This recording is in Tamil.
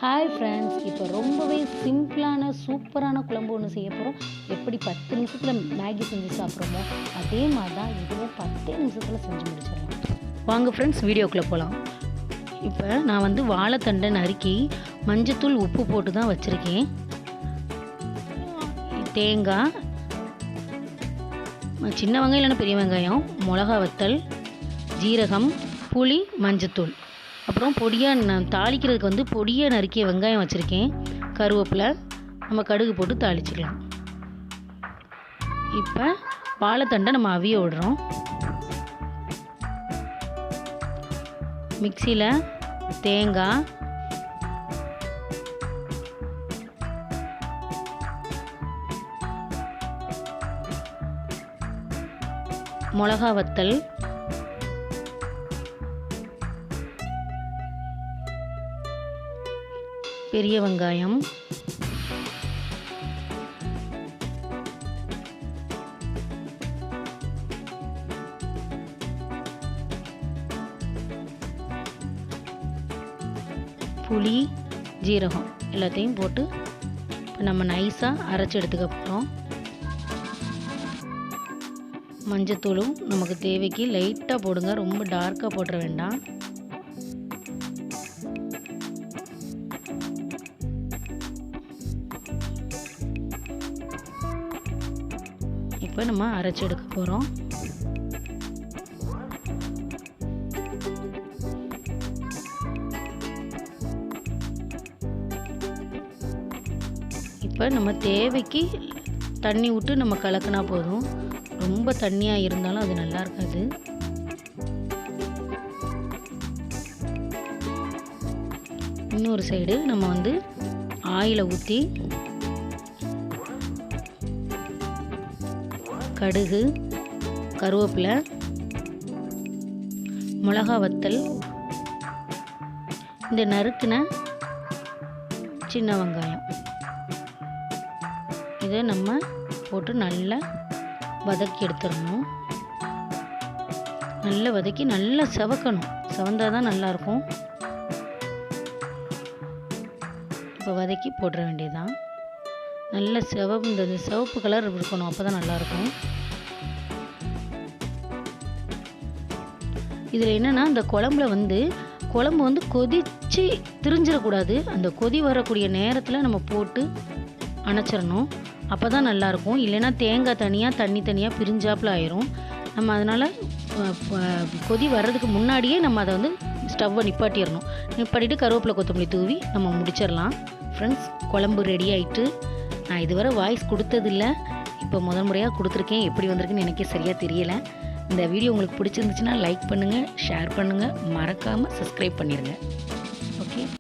ஹாய் ஃப்ரெண்ட்ஸ், இப்போ ரொம்பவே சிம்பிளான சூப்பரான குழம்பு ஒன்று செய்ய போகிறோம். எப்படி 10 நிமிஷத்தில் மேகி செஞ்சு சாப்பிட்றோமோ அதே மாதிரி தான் இதுவும் 10 நிமிஷத்தில் செஞ்சு முடிச்சிடலாம். வாங்க ஃப்ரெண்ட்ஸ், வீடியோக்குள்ளே போகலாம். இப்போ நான் வாழைத்தண்டை நறுக்கி மஞ்சத்தூள் உப்பு போட்டு தான் வச்சுருக்கேன். தேங்காய், சின்ன வெங்காயம் இல்லைன்னா பெரிய வெங்காயம், மிளகா வத்தல், ஜீரகம், புளி, மஞ்சத்தூள், அப்புறம் பொடியாக தாளிக்கிறதுக்கு பொடியாக நறுக்கிய வெங்காயம் வச்சுருக்கேன். கருவேப்பிலை, நம்ம கடுகு போட்டு தாளிச்சிக்கலாம். இப்போ வாழைத்தண்டை நம்ம அவிய விடுறோம். மிக்சியில் தேங்காய், மிளகா வத்தல், பெரிய வெங்காயம், புளி, ஜீரகம் எல்லாத்தையும் போட்டு நம்ம நைஸாக அரைச்சி எடுத்துக்க போகிறோம். மஞ்சத்தூளும் நமக்கு தேவைக்கு லைட்டாக போடுங்க, ரொம்ப டார்க்காக போட்டுற வேண்டாம். இப்போ நம்ம அரைச்சி எடுக்க போகிறோம். இப்போ நம்ம தேவைக்கு தண்ணி விட்டு நம்ம கலக்கினா போதும். ரொம்ப தண்ணியாக இருந்தாலும் அது நல்லா இருக்காது. இன்னொரு சைடு நம்ம ஆயிலை ஊற்றி கடுகு, கருவேப்பிலை, மிளகா வத்தல், இந்த நறுக்கின சின்ன வெங்காயம் இதை நம்ம போட்டு நல்லா வதக்கி எடுத்துடணும். நல்லா வதக்கி நல்லா செவக்கணும். செவந்தால் தான் நல்லாயிருக்கும். இப்போ வதக்கி போட்டுற வேண்டியதுதான். நல்ல இந்த சிவப்பு கலர் இருக்கணும், அப்போ தான் நல்லாயிருக்கும். இதில் என்னென்னா, இந்த குழம்பு கொதித்து திரிஞ்சிடக்கூடாது. அந்த கொதி வரக்கூடிய நேரத்தில் நம்ம போட்டு அணைச்சிடணும். அப்போ தான் நல்லாயிருக்கும். இல்லைன்னா தேங்காய் தனியாக தண்ணி தனியாக பிரிஞ்சாப்பில் ஆயிரும். நம்ம அதனால் கொதி வர்றதுக்கு முன்னாடியே நம்ம அதை ஸ்டவ்வை நிப்பாட்டிடணும். நிப்பாட்டிட்டு கருவேப்பிலை, கொத்தமல்லி தூவி நம்ம முடிச்சிடலாம். ஃப்ரெண்ட்ஸ், குழம்பு ரெடி ஆகிட்டு. நான் இதுவரை வாய்ஸ் கொடுத்ததில்ல, இப்போ முதல் முறையாக கொடுத்துருக்கேன். எப்படி வந்திருக்குன்னு எனக்கே சரியாக தெரியலை. இந்த வீடியோ உங்களுக்கு பிடிச்சிருந்துச்சுன்னா லைக் பண்ணுங்கள், ஷேர் பண்ணுங்கள், மறக்காமல் சப்ஸ்கிரைப் பண்ணிடுங்க.